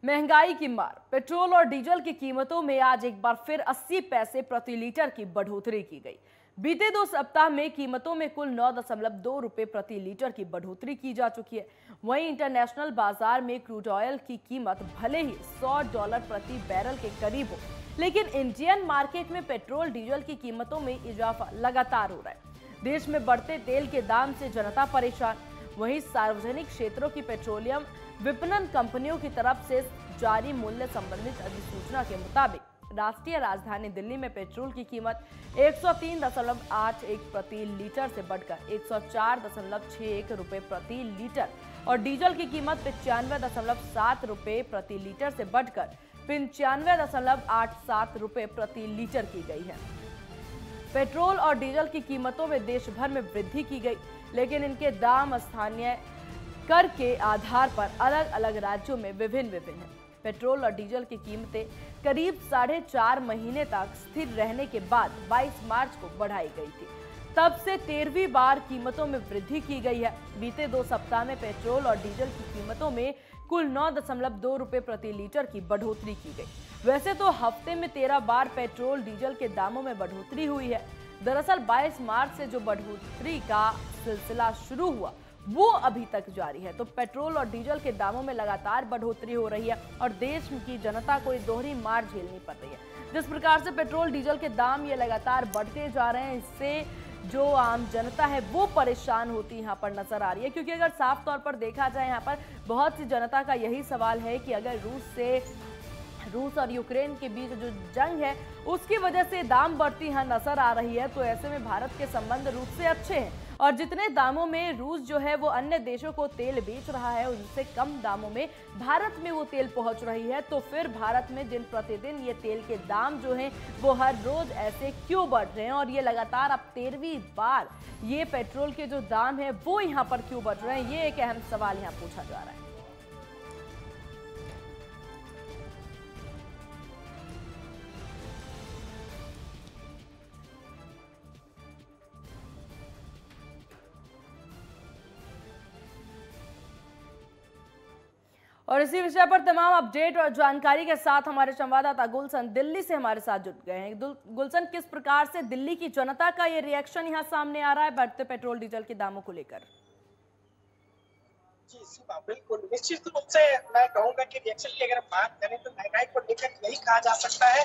महंगाई की मार। पेट्रोल और डीजल की कीमतों में आज एक बार फिर 80 पैसे प्रति लीटर की बढ़ोतरी की गई। बीते 2 सप्ताह में कीमतों में कुल 9.2 रुपए प्रति लीटर की बढ़ोतरी की जा चुकी है। वहीं इंटरनेशनल बाजार में क्रूड ऑयल की कीमत भले ही $100 प्रति बैरल के करीब हो, लेकिन इंडियन मार्केट में पेट्रोल डीजल की कीमतों में इजाफा लगातार हो रहा है। देश में बढ़ते तेल के दाम से जनता परेशान। वहीं सार्वजनिक क्षेत्रों की पेट्रोलियम विपणन कंपनियों की तरफ से जारी मूल्य संबंधित अधिसूचना के मुताबिक राष्ट्रीय राजधानी दिल्ली में पेट्रोल की कीमत 103.81 प्रति लीटर से बढ़कर 104.61 रुपए प्रति लीटर और डीजल की कीमत 95.7 रुपए प्रति लीटर से बढ़कर 95.87 रुपए प्रति लीटर की गई है। पेट्रोल और डीजल की कीमतों में देश भर में वृद्धि की गई, लेकिन इनके दाम स्थानीय कर के आधार पर अलग अलग राज्यों में विभिन्न हैं। पेट्रोल और डीजल की कीमतें करीब 4.5 महीने तक स्थिर रहने के बाद 22 मार्च को बढ़ाई गई थी। तब से 13वीं बार कीमतों में वृद्धि की गई है। बीते 2 सप्ताह में पेट्रोल और डीजल की कीमतों में कुल 9.2 रुपए प्रति लीटर की बढ़ोतरी की गई। वैसे तो हफ्ते में 13 बार पेट्रोल डीजल के दामों में बढ़ोतरी हुई है। दरअसल 22 मार्च से जो बढ़ोतरी का सिलसिला शुरू हुआ वो अभी तक जारी है। तो पेट्रोल और डीजल के दामों में लगातार बढ़ोतरी हो रही है और देश की जनता को दोहरी मार झेलनी पड़ रही है। जिस प्रकार से पेट्रोल डीजल के दाम ये लगातार बढ़ते जा रहे हैं, इससे जो आम जनता है वो परेशान होती यहाँ पर नजर आ रही है। क्योंकि अगर साफ तौर पर देखा जाए, यहाँ पर बहुत सी जनता का यही सवाल है कि अगर रूस और यूक्रेन के बीच जो जंग है उसकी वजह से दाम बढ़ती यहाँ नजर आ रही है, तो ऐसे में भारत के संबंध रूस से अच्छे हैं और जितने दामों में रूस जो है वो अन्य देशों को तेल बेच रहा है उनसे कम दामों में भारत में वो तेल पहुंच रही है। तो फिर भारत में दिन प्रतिदिन ये तेल के दाम जो हैं वो हर रोज ऐसे क्यों बढ़ रहे हैं और ये लगातार अब 13वीं बार ये पेट्रोल के जो दाम है वो यहाँ पर क्यों बढ़ रहे हैं, ये एक अहम सवाल यहाँ पूछा जा रहा है। और इसी विषय पर तमाम अपडेट और जानकारी के साथ हमारे संवाददाता गुलशन दिल्ली से हमारे साथ जुट गए हैं। गुलशन, किस प्रकार से दिल्ली की जनता का ये रिएक्शन यहाँ सामने आ रहा है बढ़ते पेट्रोल डीजल के दामों को लेकर? जी सीमा, बिल्कुल निश्चित रूप से मैं कहूंगा कि रिएक्शन की अगर बात करें तो महंगाई को लेकर यही कहा जा सकता है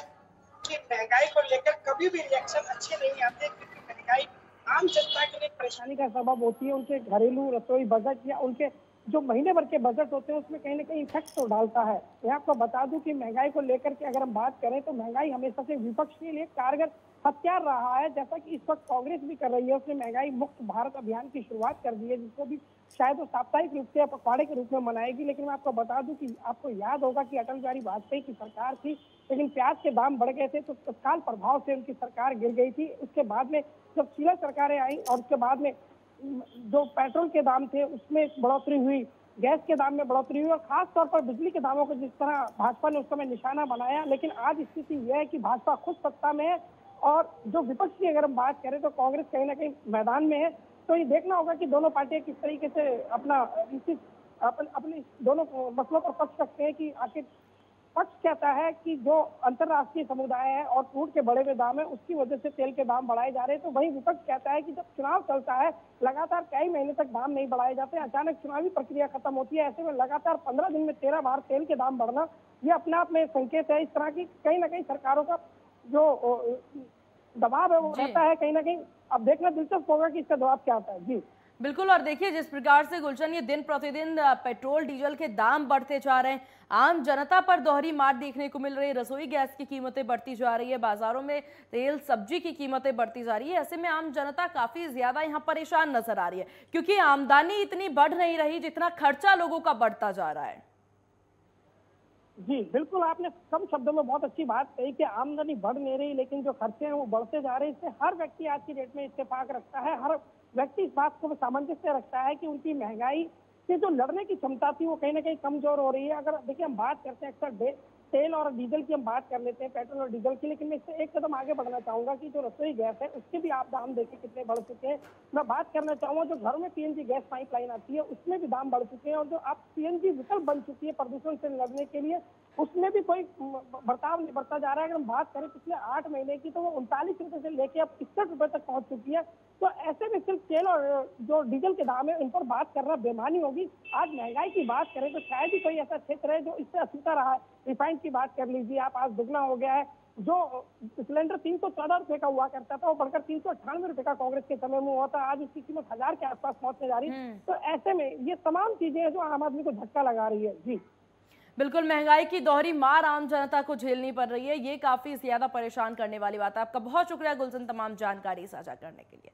कि महंगाई को लेकर कभी भी रिएक्शन अच्छे नहीं आते, क्योंकि महंगाई आम जनता के लिए परेशानी का सबब होती है। उनके घरेलू रसोई बजट या उनके जो महीने भर के बजट होते हैं उसमें कहीं ना कहीं इफेक्ट तो डालता है। मैं आपको बता दूं कि महंगाई को लेकर के अगर हम बात करें तो महंगाई हमेशा से विपक्ष के लिए कारगर हथियार रहा है। जैसा कि इस वक्त कांग्रेस भी कर रही है, उसने महंगाई मुक्त भारत अभियान की शुरुआत कर दी है, जिसको भी शायद वो साप्ताहिक रूप से या पखवाड़े के रूप में मनाएगी। लेकिन मैं आपको बता दूं कि आपको याद होगा कि अटल बिहारी वाजपेयी की सरकार थी, लेकिन प्याज के दाम बढ़ गए थे तो तत्काल प्रभाव से उनकी सरकार गिर गई थी। उसके बाद में जब शीला सरकारें आई और उसके बाद में जो पेट्रोल के दाम थे उसमें बढ़ोतरी हुई, गैस के दाम में बढ़ोतरी हुई और खास तौर पर बिजली के दामों को जिस तरह भाजपा ने उस समय निशाना बनाया। लेकिन आज स्थिति यह है कि भाजपा खुद सत्ता में है और जो विपक्ष की अगर हम बात करें तो कांग्रेस कहीं ना कहीं मैदान में है। तो ये देखना होगा कि दोनों पार्टियां किस तरीके से अपने दोनों मसलों पर पक्ष रखते हैं कि आखिर पक्ष कहता है कि जो अंतर्राष्ट्रीय समुदाय है और क्रूड के बढ़े हुए दाम है उसकी वजह से तेल के दाम बढ़ाए जा रहे हैं। तो वहीं विपक्ष कहता है कि जब चुनाव चलता है लगातार कई महीने तक दाम नहीं बढ़ाए जाते, अचानक चुनावी प्रक्रिया खत्म होती है, ऐसे में लगातार 15 दिन में 13 बार तेल के दाम बढ़ना ये अपने आप में संकेत है। इस तरह की कहीं ना कहीं सरकारों का जो दबाव है वो रहता है कहीं ना कहीं। अब देखना दिलचस्प होगा कि इसका जवाब क्या आता है। जी बिल्कुल। और देखिए जिस प्रकार से गुलशन ये दिन प्रतिदिन पेट्रोल डीजल के दाम बढ़ते जा रहे हैं, आम जनता पर दोहरी मार देखने को मिल रही है। रसोई गैस की कीमतें बढ़ती जा रही है, बाजारों में तेल सब्जी की कीमतें बढ़ती जा रही है। ऐसे में आम जनता काफी ज्यादा यहाँ परेशान नजर आ रही है, क्योंकि आमदनी इतनी बढ़ नहीं रही जितना खर्चा लोगों का बढ़ता जा रहा है। जी बिल्कुल, आपने कम शब्दों में बहुत अच्छी बात कही कि आमदनी बढ़ नहीं रही लेकिन जो खर्चे हैं वो बढ़ते जा रहे हैं। इससे हर व्यक्ति आज की डेट में इत्तेफाक रखता है, हर व्यक्ति इस बात को सामंजस्य रखता है कि उनकी महंगाई से जो लड़ने की क्षमता थी वो कहीं ना कहीं कमजोर हो रही है। अगर देखिए हम बात करते हैं अक्सर तेल और डीजल की हम बात कर लेते हैं, पेट्रोल और डीजल की, लेकिन मैं इससे एक कदम आगे बढ़ना चाहूंगा कि जो रसोई गैस है उसके भी आप दाम देखिए कितने बढ़ चुके हैं। मैं बात करना चाहूंगा जो घरों में पीएनजी गैस पाइपलाइन आती है उसमें भी दाम बढ़ चुके हैं, और जो आप सीएनजी विकल्प बन चुकी है प्रदूषण से लड़ने के लिए, उसमें भी कोई बर्ताव नहीं बरता जा रहा है। अगर हम बात करें पिछले 8 महीने की, तो वो 39 रुपए से लेके अब 61 रुपए तक पहुंच चुकी है। तो ऐसे में सिर्फ तेल और जो डीजल के दाम है इन पर बात करना बेमानी होगी। आज महंगाई की बात करें तो शायद ही कोई ऐसा क्षेत्र है जो इससे अछूता रहा है। रिफाइंड की बात कर लीजिए आप, आज दुगना हो गया है। जो सिलेंडर 314 रुपए का हुआ करता था वो बढ़कर 398 रुपए का कांग्रेस के समय में हुआ था, आज उसकी कीमत 1000 के आसपास पहुंचने जा रही है। तो ऐसे में ये तमाम चीजें हैं जो आम आदमी को झटका लगा रही है। जी बिल्कुल, महंगाई की दोहरी मार आम जनता को झेलनी पड़ रही है, ये काफी ज्यादा परेशान करने वाली बात है। आपका बहुत शुक्रिया गुलशन तमाम जानकारी साझा करने के लिए।